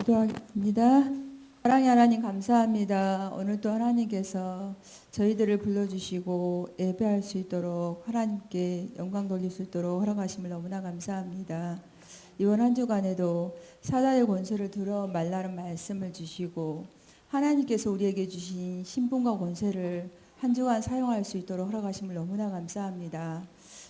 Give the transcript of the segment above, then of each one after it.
기도하겠습니다. 사랑의 하나님 감사합니다. 오늘 또 하나님께서 저희들을 불러주시고 예배할 수 있도록 하나님께 영광 돌릴 수 있도록 허락하심을 너무나 감사합니다. 이번 한 주간에도 사단의 권세를 들어 말라는 말씀을 주시고 하나님께서 우리에게 주신 신분과 권세를 한 주간 사용할 수 있도록 허락하심을 너무나 감사합니다.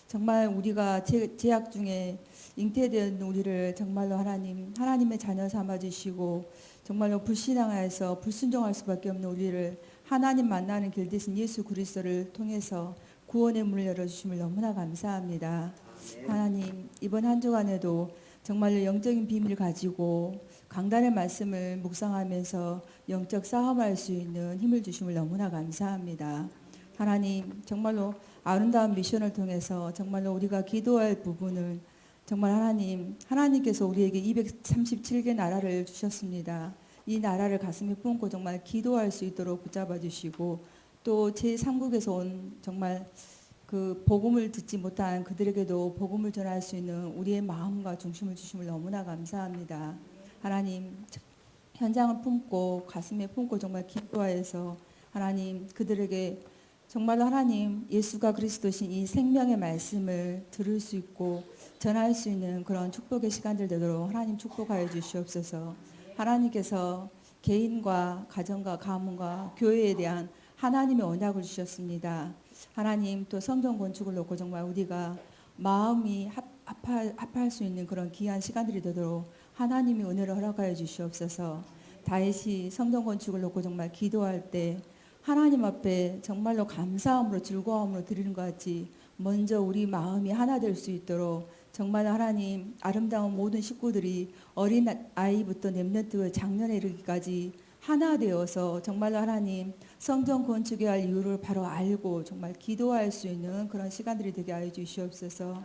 정말 우리가 제약 중에 잉태된 우리를 정말로 하나님의 자녀 삼아 주시고 정말로 불신앙하여서 불순종할 수밖에 없는 우리를 하나님 만나는 길 대신 예수 그리스도를 통해서 구원의 문을 열어주심을 너무나 감사합니다. 하나님 이번 한 주간에도 정말로 영적인 비밀을 가지고 강단의 말씀을 묵상하면서 영적 싸움할 수 있는 힘을 주심을 너무나 감사합니다. 하나님 정말로 아름다운 미션을 통해서 정말로 우리가 기도할 부분을 정말 하나님께서 우리에게 237개 나라를 주셨습니다. 이 나라를 가슴에 품고 정말 기도할 수 있도록 붙잡아 주시고 또 제3국에서 온 정말 그 복음을 듣지 못한 그들에게도 복음을 전할 수 있는 우리의 마음과 중심을 주심을 너무나 감사합니다. 하나님 현장을 품고 가슴에 품고 정말 기도하여서 하나님 그들에게 정말로 하나님 예수가 그리스도신 이 생명의 말씀을 들을 수 있고 전할 수 있는 그런 축복의 시간들 되도록 하나님 축복하여 주시옵소서. 하나님께서 개인과 가정과 가문과 교회에 대한 하나님의 언약을 주셨습니다. 하나님 또 성경 건축을 놓고 정말 우리가 마음이 합할 수 있는 그런 귀한 시간들이 되도록 하나님이 은혜를 허락하여 주시옵소서. 다윗이 성경 건축을 놓고 정말 기도할 때 하나님 앞에 정말로 감사함으로 즐거움으로 드리는 것 같이 먼저 우리 마음이 하나 될 수 있도록 정말 하나님 아름다운 모든 식구들이 어린 아이부터 렘넌트 장년에 이르기까지 하나 되어서 정말로 하나님 성전 건축해야 할 이유를 바로 알고 정말 기도할 수 있는 그런 시간들이 되게 하여 주시옵소서.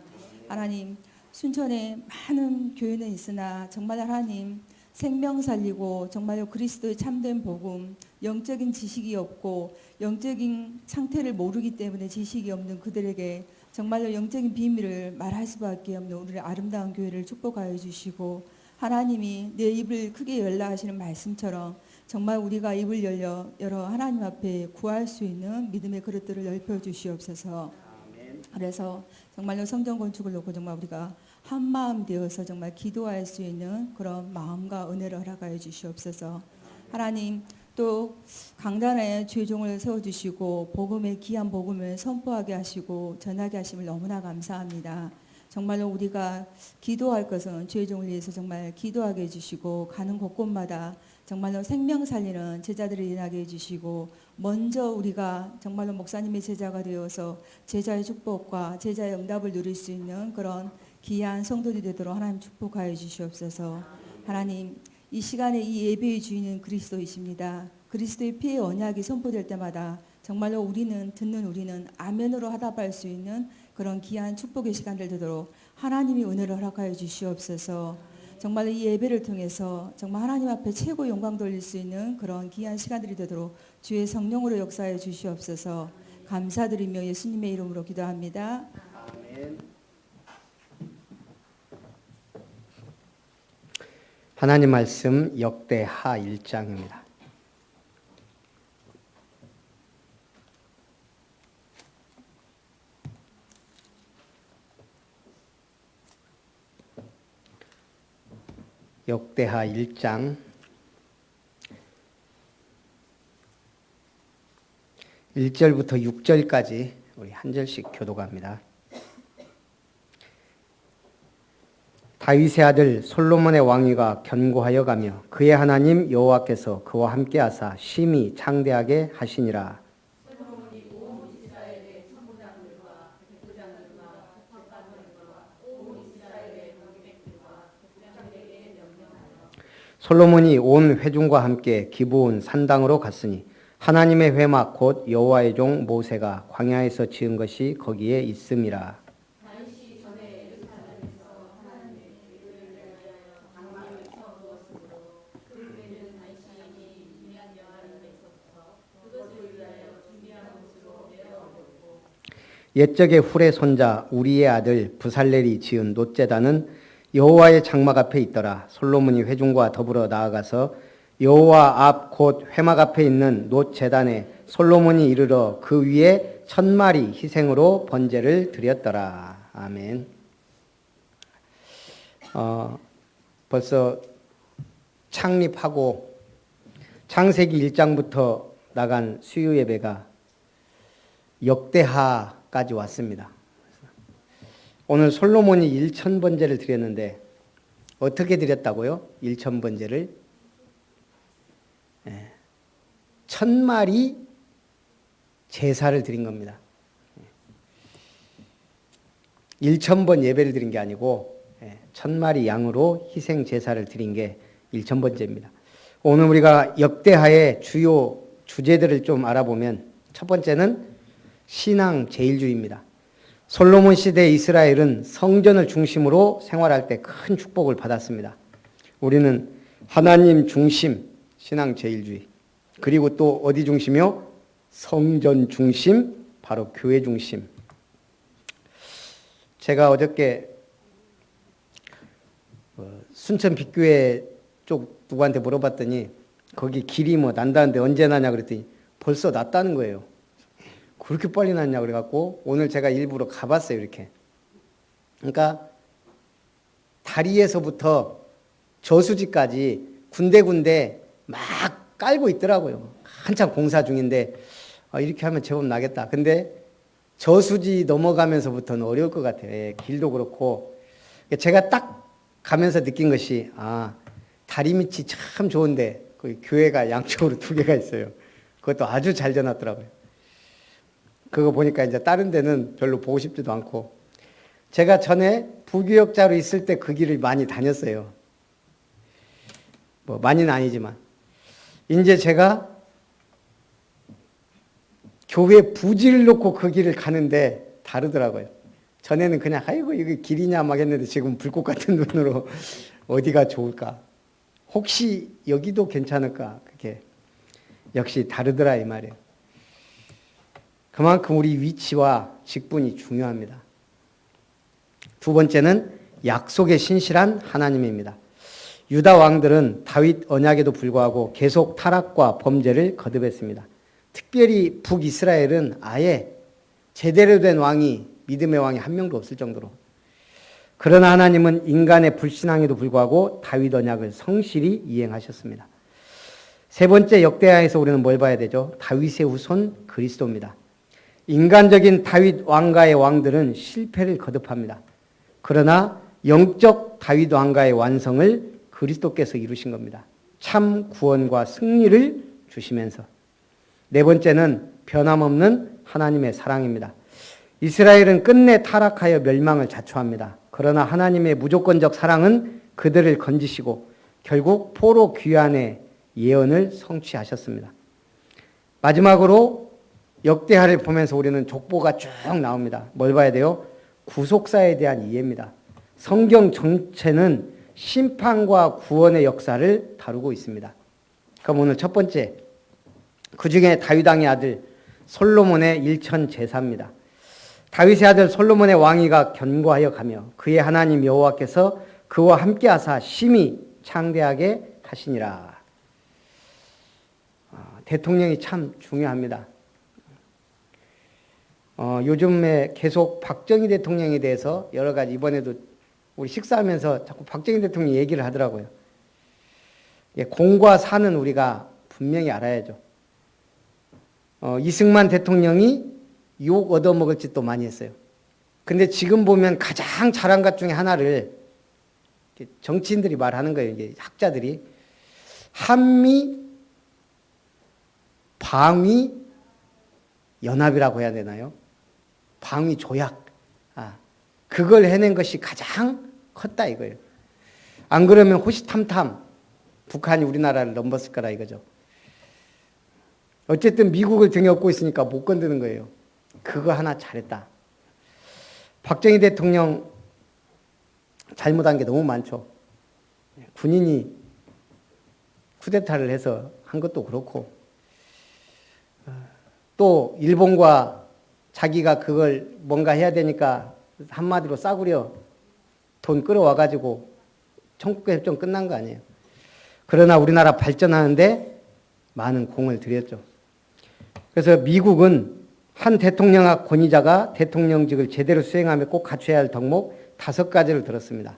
하나님 순천에 많은 교회는 있으나 정말 하나님 생명 살리고 정말로 그리스도의 참된 복음 영적인 지식이 없고 영적인 상태를 모르기 때문에 지식이 없는 그들에게 정말로 영적인 비밀을 말할 수밖에 없는 우리의 아름다운 교회를 축복하여 주시고 하나님이 내 입을 크게 열라 하시는 말씀처럼 정말 우리가 입을 열어 하나님 앞에 구할 수 있는 믿음의 그릇들을 넓혀 주시옵소서. 그래서 정말로 성전 건축을 놓고 정말 우리가 한 마음 되어서 정말 기도할 수 있는 그런 마음과 은혜를 허락하여 주시옵소서. 하나님 또 강단에 죄종을 세워주시고 복음의 귀한 복음을 선포하게 하시고 전하게 하심을 너무나 감사합니다. 정말로 우리가 기도할 것은 죄종을 위해서 정말 기도하게 해주시고 가는 곳곳마다 정말로 생명 살리는 제자들을 일어나게 해주시고 먼저 우리가 정말로 목사님의 제자가 되어서 제자의 축복과 제자의 응답을 누릴 수 있는 그런 귀한 성도들이 되도록 하나님 축복하여 주시옵소서. 하나님 이 시간에 이 예배의 주인은 그리스도이십니다. 그리스도의 피의 언약이 선포될 때마다 정말로 듣는 우리는 아멘으로 화답할 수 있는 그런 귀한 축복의 시간들 되도록 하나님이 은혜를 허락하여 주시옵소서. 정말 이 예배를 통해서 정말 하나님 앞에 최고 영광 돌릴 수 있는 그런 귀한 시간들이 되도록 주의 성령으로 역사해 주시옵소서. 감사드리며 예수님의 이름으로 기도합니다. 아멘. 하나님 말씀 역대하 1장입니다. 역대하 1장 1절부터 6절까지 우리 한 절씩 교독합니다. 다윗의 아들 솔로몬의 왕위가 견고하여 가며 그의 하나님 여호와께서 그와 함께하사 심히 창대하게 하시니라. 솔로몬이 온 회중과 함께 기브온 산당으로 갔으니 하나님의 회막 곧 여호와의 종 모세가 광야에서 지은 것이 거기에 있음이라. 옛적에 훌의 손자 우리의 아들 부살렐이 지은 놋제단은 여호와의 장막 앞에 있더라. 솔로몬이 회중과 더불어 나아가서 여호와 앞 곧 회막 앞에 있는 놋 제단에 솔로몬이 이르러 그 위에 1000마리 희생으로 번제를 드렸더라. 아멘. 벌써 창립하고 창세기 1장부터 나간 수요 예배가 역대하까지 왔습니다. 오늘 솔로몬이 1000번제를 드렸는데 어떻게 드렸다고요? 1000번제를 1000마리 제사를 드린 겁니다. 1000번 예배를 드린 게 아니고 1000마리 양으로 희생 제사를 드린 게 1000번제입니다. 오늘 우리가 역대하의 주요 주제들을 좀 알아보면 첫 번째는 신앙 제일주의입니다. 솔로몬 시대 이스라엘은 성전을 중심으로 생활할 때 큰 축복을 받았습니다. 우리는 하나님 중심 신앙 제일주의, 그리고 또 어디 중심이요? 성전 중심, 바로 교회 중심. 제가 어저께 순천 빅교회 쪽 누구한테 물어봤더니 거기 길이 뭐 난다는데 언제 나냐 그랬더니 벌써 났다는 거예요. 그렇게 빨리 났냐 그래갖고 오늘 제가 일부러 가봤어요. 이렇게. 그러니까 다리에서부터 저수지까지 군데군데 막 깔고 있더라고요. 한참 공사 중인데 이렇게 하면 제법 나겠다. 근데 저수지 넘어가면서부터는 어려울 것 같아요. 길도 그렇고. 제가 딱 가면서 느낀 것이 다리 밑이 참 좋은데 거기 교회가 양쪽으로 2개가 있어요. 그것도 아주 잘 져놨더라고요. 그거 보니까 이제 다른 데는 별로 보고 싶지도 않고. 제가 전에 부교역자로 있을 때 그 길을 많이 다녔어요. 뭐 많이는 아니지만. 이제 제가 교회 부지를 놓고 그 길을 가는데 다르더라고요. 전에는 그냥 아이고 이게 길이냐 막 했는데 지금 불꽃 같은 눈으로 어디가 좋을까? 혹시 여기도 괜찮을까? 그게 역시 다르더라 이 말이에요. 그만큼 우리 위치와 직분이 중요합니다. 두 번째는 약속에 신실한 하나님입니다. 유다 왕들은 다윗 언약에도 불구하고 계속 타락과 범죄를 거듭했습니다. 특별히 북이스라엘은 아예 제대로 된 왕이, 믿음의 왕이 한 명도 없을 정도로. 그러나 하나님은 인간의 불신앙에도 불구하고 다윗 언약을 성실히 이행하셨습니다. 세 번째 역대하에서 우리는 뭘 봐야 되죠? 다윗의 후손 그리스도입니다. 인간적인 다윗 왕가의 왕들은 실패를 거듭합니다. 그러나 영적 다윗 왕가의 완성을 그리스도께서 이루신 겁니다. 참 구원과 승리를 주시면서. 네 번째는 변함없는 하나님의 사랑입니다. 이스라엘은 끝내 타락하여 멸망을 자초합니다. 그러나 하나님의 무조건적 사랑은 그들을 건지시고 결국 포로 귀환의 예언을 성취하셨습니다. 마지막으로 역대하를 보면서 우리는 족보가 쭉 나옵니다. 뭘 봐야 돼요? 구속사에 대한 이해입니다. 성경 전체는 심판과 구원의 역사를 다루고 있습니다. 그럼 오늘 첫 번째, 그 중에 다윗 왕의 아들 솔로몬의 일천 제사입니다. 다윗의 아들 솔로몬의 왕위가 견고하여 가며 그의 하나님 여호와께서 그와 함께 하사 심히 창대하게 하시니라. 대통령이 참 중요합니다. 요즘에 계속 박정희 대통령에 대해서 여러 가지, 이번에도 우리 식사하면서 자꾸 박정희 대통령 얘기를 하더라고요. 공과 사는 우리가 분명히 알아야죠. 이승만 대통령이 욕 얻어먹을 짓도 많이 했어요. 근데 지금 보면 가장 잘한 것 중에 하나를 정치인들이 말하는 거예요. 이게 학자들이. 한미 방위 연합이라고 해야 되나요? 방위 조약. 그걸 해낸 것이 가장 컸다 이거예요. 안 그러면 호시탐탐 북한이 우리나라를 넘봤을 거라 이거죠. 어쨌든 미국을 등에 업고 있으니까 못 건드는 거예요. 그거 하나 잘했다. 박정희 대통령 잘못한 게 너무 많죠. 군인이 쿠데타를 해서 한 것도 그렇고, 또 일본과 자기가 그걸 뭔가 해야 되니까 한마디로 싸구려 돈 끌어와가지고 청구협정 끝난 거 아니에요. 그러나 우리나라 발전하는데 많은 공을 들였죠. 그래서 미국은 한 대통령학 권위자가 대통령직을 제대로 수행하며 꼭 갖춰야 할 덕목 5가지를 들었습니다.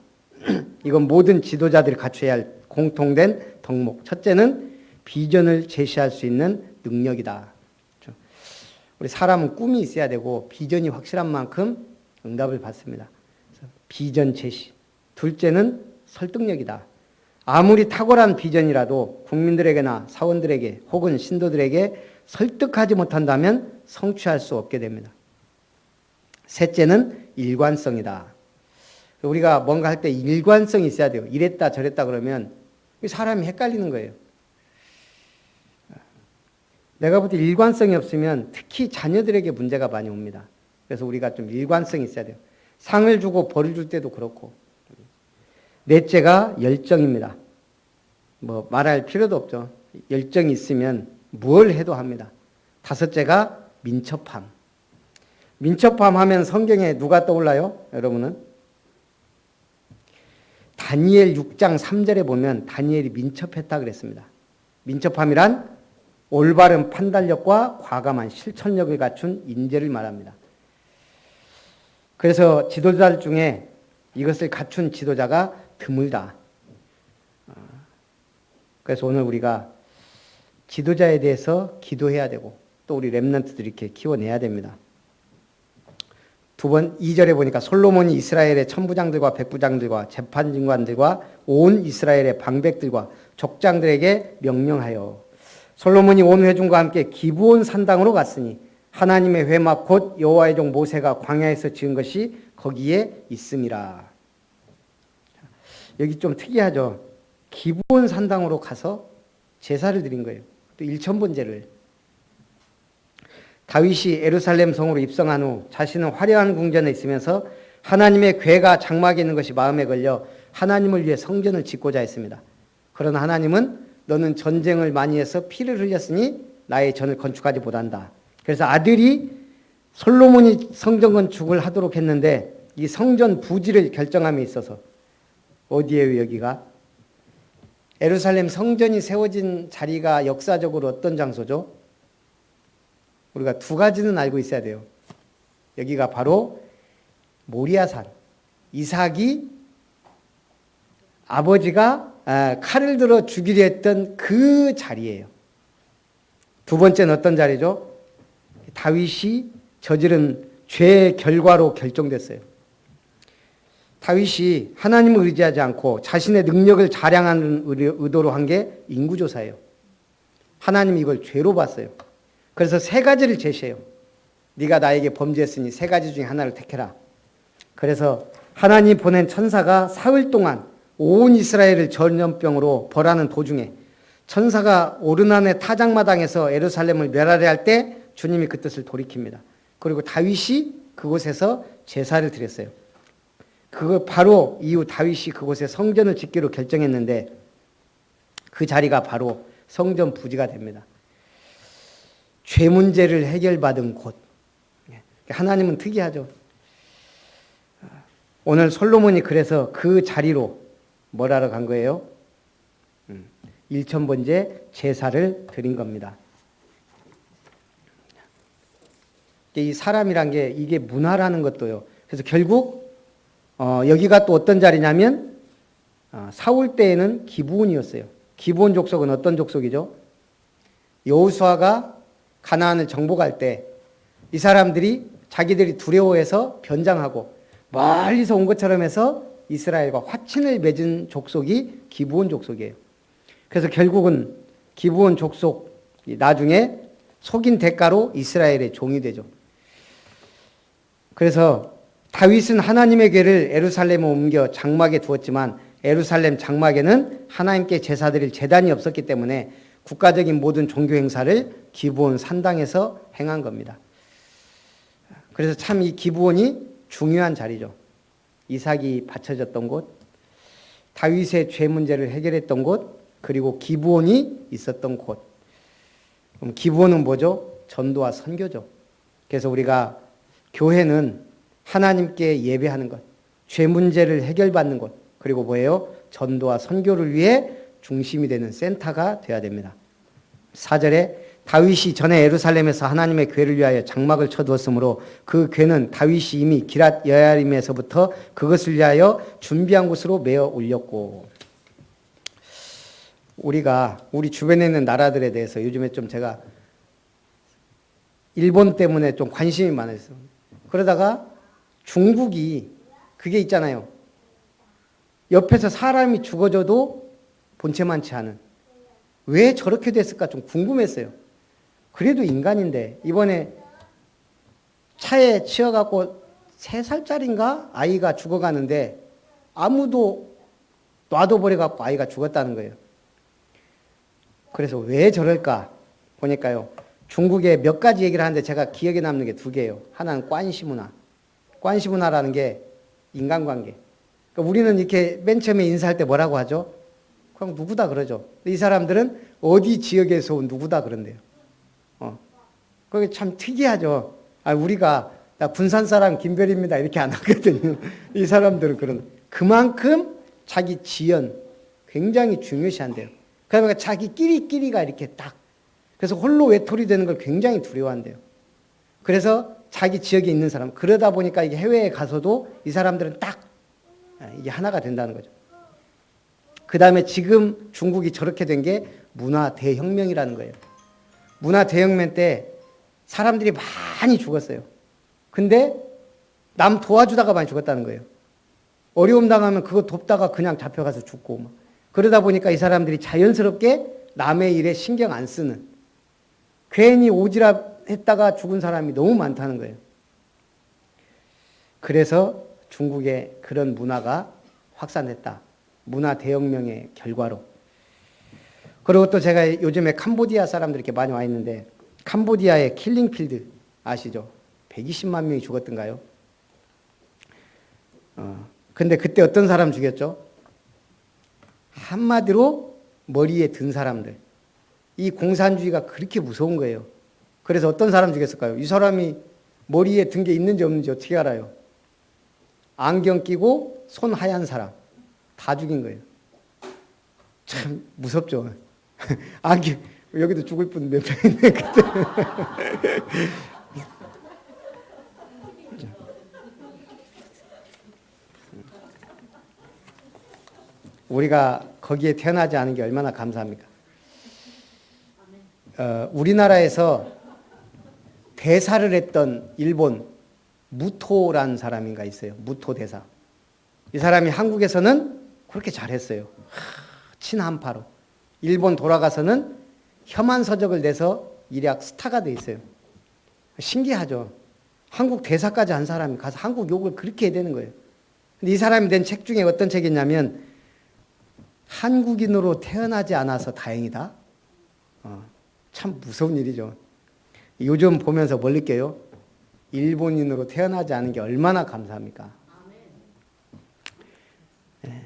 이건 모든 지도자들이 갖춰야 할 공통된 덕목. 첫째는 비전을 제시할 수 있는 능력이다. 우리 사람은 꿈이 있어야 되고 비전이 확실한 만큼 응답을 받습니다. 비전 제시. 둘째는 설득력이다. 아무리 탁월한 비전이라도 국민들에게나 사원들에게 혹은 신도들에게 설득하지 못한다면 성취할 수 없게 됩니다. 셋째는 일관성이다. 우리가 뭔가 할 때 일관성이 있어야 돼요. 이랬다 저랬다 그러면 사람이 헷갈리는 거예요. 내가 볼 때 일관성이 없으면 특히 자녀들에게 문제가 많이 옵니다. 그래서 우리가 좀 일관성이 있어야 돼요. 상을 주고 벌을 줄 때도 그렇고. 넷째가 열정입니다. 뭐 말할 필요도 없죠. 열정이 있으면 뭘 해도 합니다. 다섯째가 민첩함. 민첩함 하면 성경에 누가 떠올라요? 여러분은? 다니엘 6장 3절에 보면 다니엘이 민첩했다 그랬습니다. 민첩함이란 올바른 판단력과 과감한 실천력을 갖춘 인재를 말합니다. 그래서 지도자들 중에 이것을 갖춘 지도자가 드물다. 그래서 오늘 우리가 지도자에 대해서 기도해야 되고 또 우리 렘넌트들이 이렇게 키워내야 됩니다. 2절에 보니까 솔로몬이 이스라엘의 천부장들과 백부장들과 재판진관들과 온 이스라엘의 방백들과 족장들에게 명령하여 솔로몬이 온 회중과 함께 기브온 산당으로 갔으니 하나님의 회막 곧 여호와의 종 모세가 광야에서 지은 것이 거기에 있음이라. 여기 좀 특이하죠. 기브온 산당으로 가서 제사를 드린 거예요. 또 일천번제를. 다윗이 예루살렘 성으로 입성한 후 자신은 화려한 궁전에 있으면서 하나님의 궤가 장막에 있는 것이 마음에 걸려 하나님을 위해 성전을 짓고자 했습니다. 그러나 하나님은 너는 전쟁을 많이 해서 피를 흘렸으니 나의 전을 건축하지 못한다. 그래서 아들이 솔로몬이 성전 건축을 하도록 했는데 이 성전 부지를 결정함에 있어서 어디에요 여기가? 예루살렘 성전이 세워진 자리가 역사적으로 어떤 장소죠? 우리가 2가지는 알고 있어야 돼요. 여기가 바로 모리아산. 이삭이 아버지가 칼을 들어 죽이려 했던 그 자리예요. 2번째는 어떤 자리죠? 다윗이 저지른 죄의 결과로 결정됐어요. 다윗이 하나님을 의지하지 않고 자신의 능력을 자랑하는 의도로 한 게 인구조사예요. 하나님이 이걸 죄로 봤어요. 그래서 3가지를 제시해요. 네가 나에게 범죄했으니 3가지 중에 하나를 택해라. 그래서 하나님 보낸 천사가 사흘 동안 온 이스라엘을 전염병으로 벌하는 도중에 천사가 오르난의 타작마당에서 예루살렘을 멸하려 할 때 주님이 그 뜻을 돌이킵니다. 그리고 다윗이 그곳에서 제사를 드렸어요. 그거 바로 이후 다윗이 그곳에 성전을 짓기로 결정했는데 그 자리가 바로 성전 부지가 됩니다. 죄 문제를 해결받은 곳. 하나님은 특이하죠. 오늘 솔로몬이 그래서 그 자리로 뭘 하러 간 거예요? 일천번제 제사를 드린 겁니다. 이 사람이란 게 이게 문화라는 것도요. 그래서 결국 여기가 또 어떤 자리냐면 사울 때에는 기브온이었어요. 기브온 족속은 어떤 족속이죠? 여호수아가 가나안을 정복할 때 이 사람들이 자기들이 두려워해서 변장하고 멀리서 온 것처럼 해서 이스라엘과 화친을 맺은 족속이 기브온 족속이에요. 그래서 결국은 기브온 족속이 나중에 속인 대가로 이스라엘의 종이 되죠. 그래서 다윗은 하나님의 궤를 예루살렘에 옮겨 장막에 두었지만 예루살렘 장막에는 하나님께 제사 드릴 제단이 없었기 때문에 국가적인 모든 종교 행사를 기브온 산당에서 행한 겁니다. 그래서 참 이 기브온이 중요한 자리죠. 이삭이 바쳐졌던 곳, 다윗의 죄 문제를 해결했던 곳, 그리고 기브온이 있었던 곳. 그럼 기브온은 뭐죠? 전도와 선교죠. 그래서 우리가 교회는 하나님께 예배하는 것, 죄 문제를 해결받는 곳, 그리고 뭐예요? 전도와 선교를 위해 중심이 되는 센터가 되어야 됩니다. 4절에 다윗이 전에 예루살렘에서 하나님의 궤를 위하여 장막을 쳐두었으므로 그 궤는 다윗이 이미 기랏 여야림에서부터 그것을 위하여 준비한 곳으로 메어 올렸고. 우리가 우리 주변에 있는 나라들에 대해서 요즘에 좀 제가 일본 때문에 좀 관심이 많았어요. 그러다가 중국이 그게 있잖아요. 옆에서 사람이 죽어져도 본체만치 않은. 왜 저렇게 됐을까 좀 궁금했어요. 그래도 인간인데 이번에 차에 치여갖고 3살짜리인가 아이가 죽어가는데 아무도 놔둬버려갖고 아이가 죽었다는 거예요. 그래서 왜 저럴까 보니까요. 중국에 몇 가지 얘기를 하는데 제가 기억에 남는 게 2개예요. 하나는 관시문화. 관시문화라는 게 인간관계. 그러니까 우리는 이렇게 맨 처음에 인사할 때 뭐라고 하죠? 그냥 누구다 그러죠. 이 사람들은 어디 지역에서 온 누구다 그런대요. 그게 참 특이하죠. 우리가 나 군산 사람 김별입니다 이렇게 안 하거든요. 이 사람들은 그런 그만큼 자기 지연 굉장히 중요시한대요. 그러니까 자기끼리가 이렇게 딱 그래서 홀로 외톨이 되는 걸 굉장히 두려워한대요. 그래서 자기 지역에 있는 사람 그러다 보니까 이게 해외에 가서도 이 사람들은 딱 이게 하나가 된다는 거죠. 그 다음에 지금 중국이 저렇게 된 게 문화 대혁명이라는 거예요. 문화 대혁명 때 사람들이 많이 죽었어요. 근데 남 도와주다가 많이 죽었다는 거예요. 어려움 당하면 그거 돕다가 그냥 잡혀가서 죽고 막. 그러다 보니까 이 사람들이 자연스럽게 남의 일에 신경 안 쓰는 괜히 오지랖 했다가 죽은 사람이 너무 많다는 거예요. 그래서 중국에 그런 문화가 확산됐다. 문화 대혁명의 결과로. 그리고 또 제가 요즘에 캄보디아 사람들이 이렇게 많이 와 있는데 캄보디아의 킬링필드 아시죠? 120만 명이 죽었던가요? 근데 그때 어떤 사람 죽였죠? 한마디로 머리에 든 사람들. 이 공산주의가 그렇게 무서운 거예요. 그래서 어떤 사람 죽였을까요? 이 사람이 머리에 든 게 있는지 없는지 어떻게 알아요? 안경 끼고 손 하얀 사람. 다 죽인 거예요. 참 무섭죠. 안경 여기도 죽을 분 몇 명 있네. 그때. 우리가 거기에 태어나지 않은 게 얼마나 감사합니까? 우리나라에서 대사를 했던 일본 무토라는 사람인가 있어요. 무토 대사. 이 사람이 한국에서는 그렇게 잘했어요. 친한파로. 일본 돌아가서는 혐한서적을 내서 일약 스타가 돼 있어요. 신기하죠. 한국 대사까지 한 사람이 가서 한국 욕을 그렇게 해야 되는 거예요. 근데 이 사람이 낸 책 중에 어떤 책이냐면 한국인으로 태어나지 않아서 다행이다. 참 무서운 일이죠. 요즘 보면서 뭘 느껴요? 일본인으로 태어나지 않은 게 얼마나 감사합니까? 네.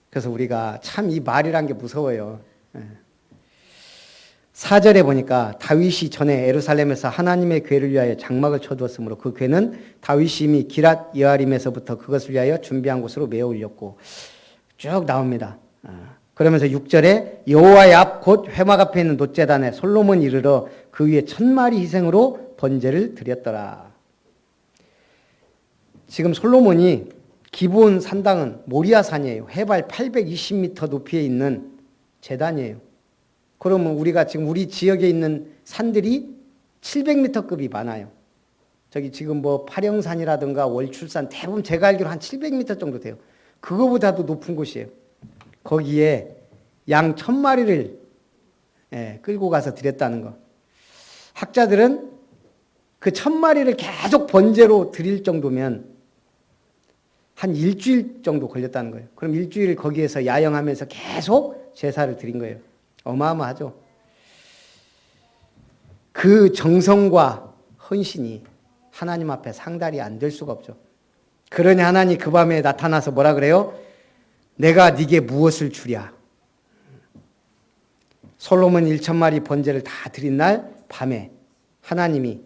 그래서 우리가 참 이 말이란 게 무서워요. 4절에 보니까 다윗이 전에 예루살렘에서 하나님의 궤를 위하여 장막을 쳐두었으므로 그 궤는 다윗이 이미 기랏 여아림에서부터 그것을 위하여 준비한 곳으로 메어 올렸고 쭉 나옵니다. 그러면서 6절에 여호와의 앞 곧 회막 앞에 있는 놋제단에 솔로몬이 이르러 그 위에 1000마리 희생으로 번제를 드렸더라. 지금 솔로몬이 기브온 산당은 모리아산이에요. 해발 820m 높이에 있는 제단이에요. 그러면 우리가 지금 우리 지역에 있는 산들이 700m급이 많아요. 저기 지금 뭐 파령산이라든가 월출산 대부분 제가 알기로 한 700m 정도 돼요. 그거보다도 높은 곳이에요. 거기에 양 1000마리를 끌고 가서 드렸다는 거. 학자들은 그 1000마리를 계속 번제로 드릴 정도면 한 일주일 정도 걸렸다는 거예요. 그럼 일주일 거기에서 야영하면서 계속 제사를 드린 거예요. 어마어마하죠. 그 정성과 헌신이 하나님 앞에 상달이 안 될 수가 없죠. 그러니 하나님 그 밤에 나타나서 뭐라 그래요? 내가 네게 무엇을 주랴. 솔로몬 1000마리 번제를 다 드린 날 밤에 하나님이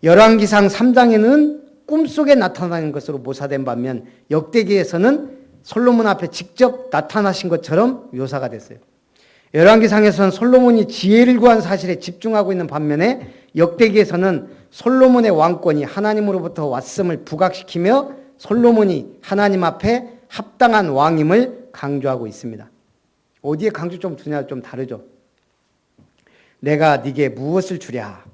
열왕기상 3장에는 꿈속에 나타나는 것으로 묘사된 반면 역대기에서는 솔로몬 앞에 직접 나타나신 것처럼 묘사가 됐어요. 열왕기상에서는 솔로몬이 지혜를 구한 사실에 집중하고 있는 반면에 역대기에서는 솔로몬의 왕권이 하나님으로부터 왔음을 부각시키며 솔로몬이 하나님 앞에 합당한 왕임을 강조하고 있습니다. 어디에 강조 좀 두냐 좀 다르죠. 내가 네게 무엇을 주랴?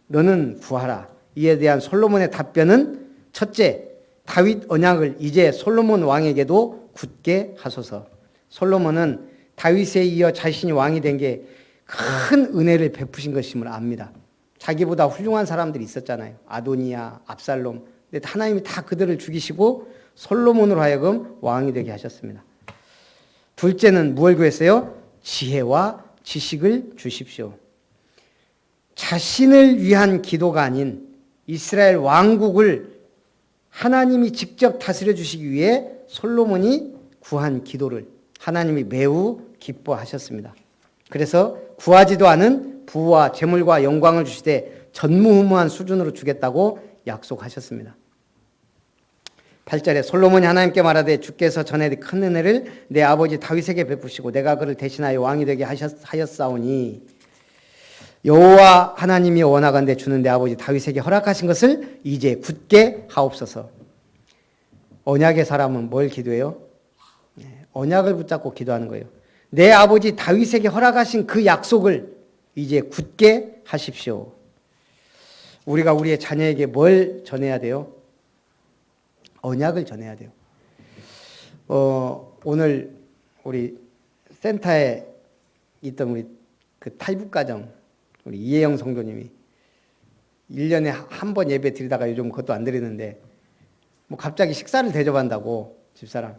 너는 구하라. 이에 대한 솔로몬의 답변은 첫째, 다윗 언약을 이제 솔로몬 왕에게도 굳게 하소서. 솔로몬은 다윗에 이어 자신이 왕이 된 게 큰 은혜를 베푸신 것임을 압니다. 자기보다 훌륭한 사람들이 있었잖아요. 아도니아, 압살롬. 근데 하나님이 다 그들을 죽이시고 솔로몬으로 하여금 왕이 되게 하셨습니다. 둘째는 무엇을 구했어요? 지혜와 지식을 주십시오. 자신을 위한 기도가 아닌 이스라엘 왕국을 하나님이 직접 다스려 주시기 위해 솔로몬이 구한 기도를 하나님이 매우 기뻐하셨습니다. 그래서 구하지도 않은 부와 재물과 영광을 주시되 전무후무한 수준으로 주겠다고 약속하셨습니다. 8절에 솔로몬이 하나님께 말하되 주께서 전에 큰 은혜를 내 아버지 다윗에게 베푸시고 내가 그를 대신하여 왕이 되게 하였사오니 여호와 하나님이 원하건대 주는 내 아버지 다윗에게 허락하신 것을 이제 굳게 하옵소서. 언약의 사람은 뭘 기도해요? 언약을 붙잡고 기도하는 거예요. 내 아버지 다윗에게 허락하신 그 약속을 이제 굳게 하십시오. 우리가 우리의 자녀에게 뭘 전해야 돼요? 언약을 전해야 돼요. 오늘 우리 센터에 있던 우리 그 탈북가정 우리 이혜영 성도님이 1년에 한 번 예배 드리다가 요즘 그것도 안 드리는데 뭐 갑자기 식사를 대접한다고 집사람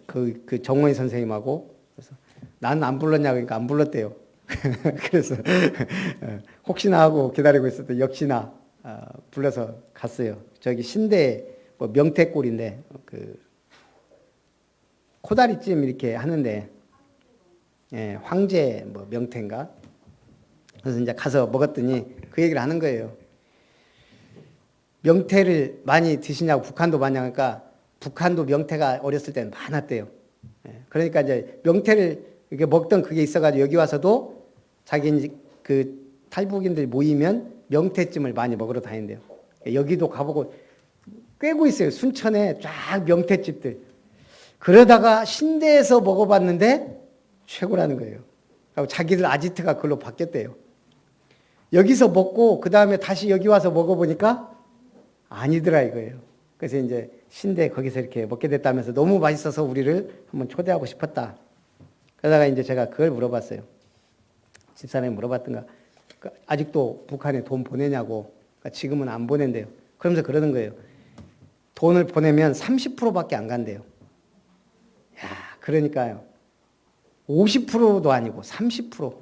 그 정원희 선생님하고 그래서 난 안 불렀냐 그러니까 안 불렀대요. 그래서 혹시나 하고 기다리고 있었더니 역시나 불러서 갔어요. 저기 신대 뭐 명태골인데 그 코다리찜 이렇게 하는데 황제 뭐 명태인가? 그래서 이제 가서 먹었더니 그 얘기를 하는 거예요. 명태를 많이 드시냐고 북한도 많이 하니까 북한도 명태가 어렸을 때는 많았대요. 그러니까 이제 명태를 이렇게 먹던 그게 있어가지고 여기 와서도 자기 그 탈북인들 모이면 명태찜을 많이 먹으러 다닌대요. 여기도 가보고 꿰고 있어요. 순천에 쫙 명태집들. 그러다가 신대에서 먹어봤는데 최고라는 거예요. 자기들 아지트가 그걸로 바뀌었대요. 여기서 먹고 그 다음에 다시 여기 와서 먹어보니까 아니더라 이거예요. 그래서 이제 신대 거기서 이렇게 먹게 됐다면서 너무 맛있어서 우리를 한번 초대하고 싶었다. 그러다가 이제 제가 그걸 물어봤어요. 집사람이 물어봤던가. 아직도 북한에 돈 보내냐고. 지금은 안 보낸대요. 그러면서 그러는 거예요. 돈을 보내면 30%밖에 안 간대요. 야, 그러니까요. 50%도 아니고 30%.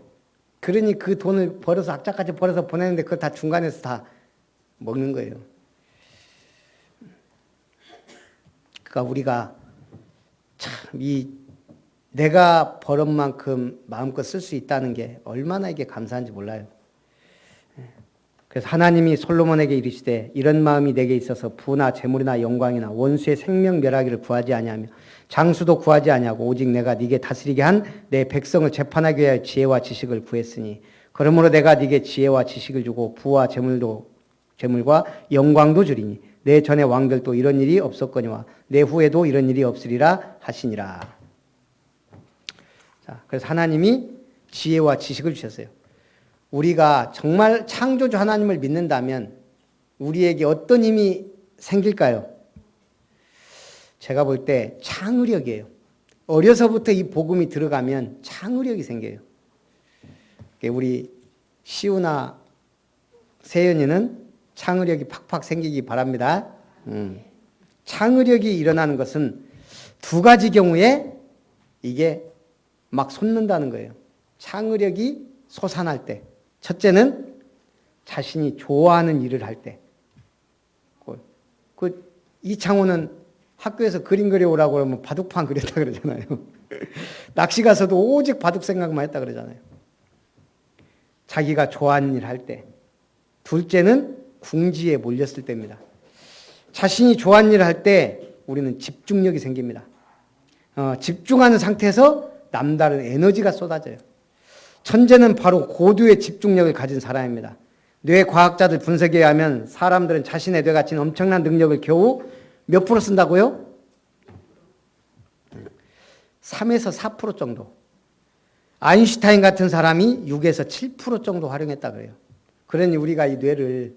그러니 그 돈을 벌어서 악착같이 벌어서 보내는데 그걸 다 중간에서 다 먹는 거예요. 그러니까 우리가 참 내가 벌은 만큼 마음껏 쓸 수 있다는 게 얼마나 이게 감사한지 몰라요. 그래서 하나님이 솔로몬에게 이르시되 이런 마음이 내게 있어서 부나 재물이나 영광이나 원수의 생명 멸하기를 구하지 아니하며 장수도 구하지 아니하고 오직 내가 네게 다스리게 한 내 백성을 재판하기 위하여 지혜와 지식을 구했으니 그러므로 내가 네게 지혜와 지식을 주고 부와 재물과 영광도 주리니 내 전에 왕들도 이런 일이 없었거니와 내 후에도 이런 일이 없으리라 하시니라. 자, 그래서 하나님이 지혜와 지식을 주셨어요. 우리가 정말 창조주 하나님을 믿는다면 우리에게 어떤 힘이 생길까요? 제가 볼 때 창의력이에요. 어려서부터 이 복음이 들어가면 창의력이 생겨요. 우리 시우나 세연이는 창의력이 팍팍 생기기 바랍니다. 창의력이 일어나는 것은 두 가지 경우에 이게 막 솟는다는 거예요. 창의력이 솟아날 때. 첫째는 자신이 좋아하는 일을 할 때. 이창호는 학교에서 그림 그려오라고 그러면 바둑판 그렸다 그러잖아요. 낚시 가서도 오직 바둑 생각만 했다 그러잖아요. 자기가 좋아하는 일 할 때. 둘째는 궁지에 몰렸을 때입니다. 자신이 좋아하는 일을 할 때 우리는 집중력이 생깁니다. 집중하는 상태에서 남다른 에너지가 쏟아져요. 천재는 바로 고도의 집중력을 가진 사람입니다. 뇌 과학자들 분석에 의하면 사람들은 자신의 뇌가 가진 엄청난 능력을 겨우 몇 프로 쓴다고요? 3에서 4% 정도. 아인슈타인 같은 사람이 6에서 7% 정도 활용했다 그래요. 그러니 우리가 이 뇌를,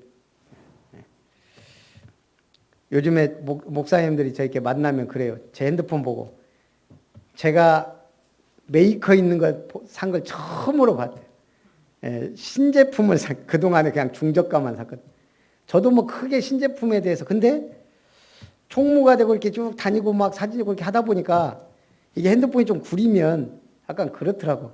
요즘에 목사님들이 저렇게 만나면 그래요. 제 핸드폰 보고 제가 메이커 있는 거 산 걸 처음으로 봤대요. 신제품을 그동안에 그냥 중저가만 샀거든요. 저도 뭐 크게 신제품에 대해서, 근데 총무가 되고 이렇게 쭉 다니고 막 사진 찍고 이렇게 하다 보니까 이게 핸드폰이 좀 구리면 약간 그렇더라고.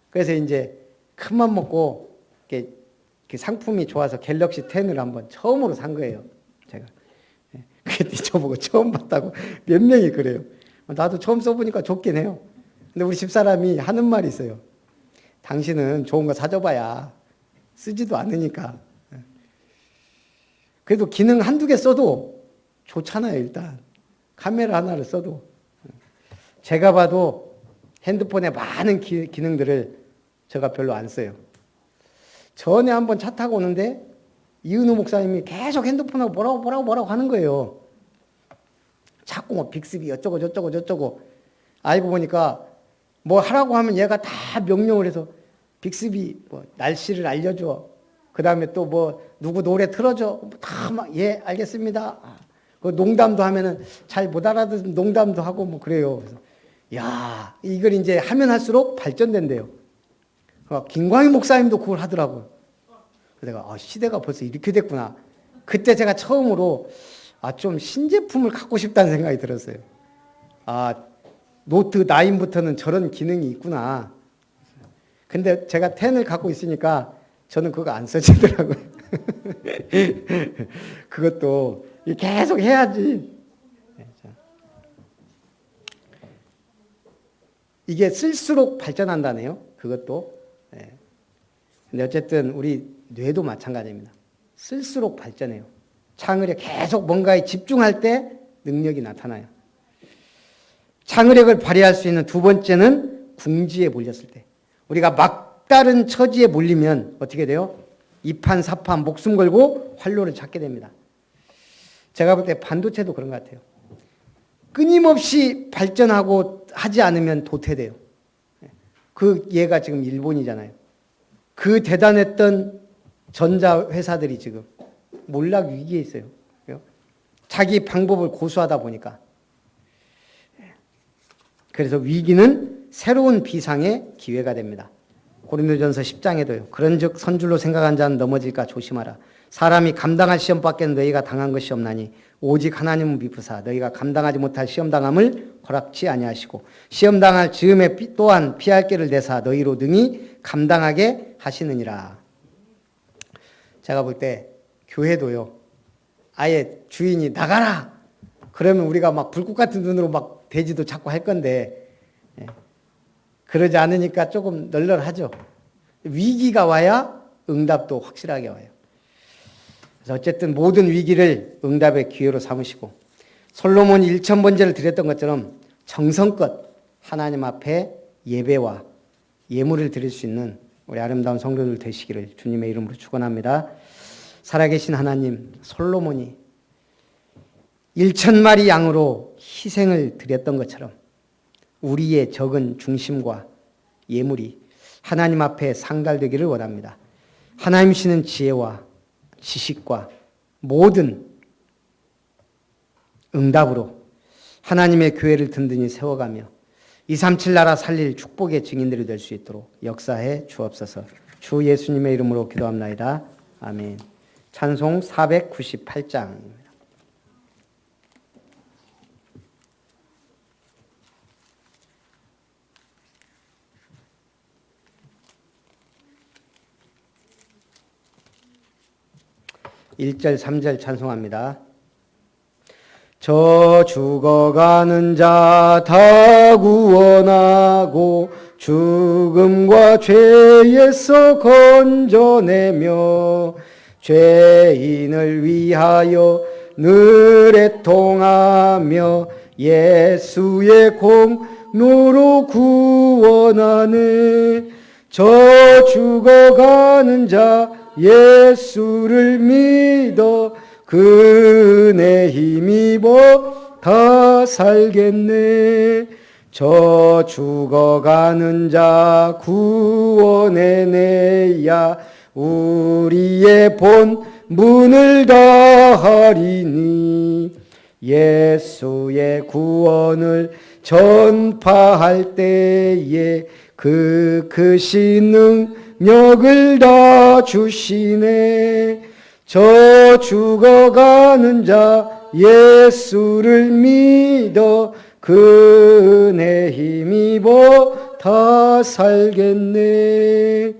그래서 이제 큰맘 먹고 이렇게 상품이 좋아서 갤럭시 10을 한번 처음으로 산 거예요. 제가. 그때 저보고 처음 봤다고 몇 명이 그래요. 나도 처음 써보니까 좋긴 해요. 근데 우리 집사람이 하는 말이 있어요. 당신은 좋은 거 사줘봐야 쓰지도 않으니까. 그래도 기능 한두 개 써도 좋잖아요, 일단. 카메라 하나를 써도. 제가 봐도 핸드폰에 많은 기능들을 제가 별로 안 써요. 전에 한번 차 타고 오는데 이은우 목사님이 계속 핸드폰하고 뭐라고 하는 거예요. 자꾸 뭐 빅스비 어쩌고 저쩌고. 알고 보니까 뭐 하라고 하면 얘가 다 명령을 해서 빅스비 뭐 날씨를 알려줘. 그 다음에 또 뭐 누구 노래 틀어줘. 다 막 예 알겠습니다. 그 농담도 하면은 잘 못 알아듣는 농담도 하고 뭐 그래요. 그래서 야 이걸 이제 하면 할수록 발전된대요. 김광희 목사님도 그걸 하더라고요. 내가 시대가 벌써 이렇게 됐구나. 그때 제가 처음으로 좀 신제품을 갖고 싶다는 생각이 들었어요. 노트 9부터는 저런 기능이 있구나. 근데 제가 10을 갖고 있으니까 저는 그거 안 써지더라고요. 그것도 계속 해야지. 이게 쓸수록 발전한다네요. 그것도. 근데 어쨌든 우리 뇌도 마찬가지입니다. 쓸수록 발전해요. 창의력 계속 뭔가에 집중할 때 능력이 나타나요. 창의력을 발휘할 수 있는 두 번째는 궁지에 몰렸을 때. 우리가 막다른 처지에 몰리면 어떻게 돼요? 이판사판 목숨 걸고 활로를 찾게 됩니다. 제가 볼 때 반도체도 그런 것 같아요. 끊임없이 발전하고 하지 않으면 도태돼요. 그 얘가 지금 일본이잖아요. 그 대단했던 전자회사들이 지금 몰락 위기에 있어요. 자기 방법을 고수하다 보니까. 그래서 위기는 새로운 비상의 기회가 됩니다. 고린도전서 10장에도요. 그런즉 선줄로 생각한 자는 넘어질까 조심하라. 사람이 감당할 시험 밖에는 너희가 당한 것이 없나니 오직 하나님은 미쁘사 너희가 감당하지 못할 시험 당함을 허락치 아니하시고 시험 당할 즈음에 또한 피할 길을 내사 너희로 능히 감당하게 하시느니라. 제가 볼 때 교회도요. 아예 주인이 나가라. 그러면 우리가 막 불꽃 같은 눈으로 막 돼지도 자꾸 할 건데 그러지 않으니까 조금 널널하죠. 위기가 와야 응답도 확실하게 와요. 그래서 어쨌든 모든 위기를 응답의 기회로 삼으시고 솔로몬이 1000번제를 드렸던 것처럼 정성껏 하나님 앞에 예배와 예물을 드릴 수 있는 우리 아름다운 성도들 되시기를 주님의 이름으로 축원합니다. 살아계신 하나님, 솔로몬이 1000마리 양으로 희생을 드렸던 것처럼 우리의 적은 중심과 예물이 하나님 앞에 상달되기를 원합니다. 하나님이시는 지혜와 지식과 모든 응답으로 하나님의 교회를 든든히 세워가며 237 나라 살릴 축복의 증인들이 될 수 있도록 역사해 주옵소서. 주 예수님의 이름으로 기도합나이다. 아멘. 찬송 498장. 1절 3절 찬송합니다. 저 죽어가는 자 다 구원하고 죽음과 죄에서 건져내며 죄인을 위하여 늘 애통하며 예수의 공로로 구원하네. 저 죽어가는 자 예수를 믿어 그 은혜 힘입어 다 살겠네. 저 죽어가는 자 구원해내야 우리의 본 문을 다하리니. 예수의 구원을 전파할 때에 그 크신 능력을 다 주시네. 저 죽어가는 자 예수를 믿어 그 은혜 힘입어 다 살겠네.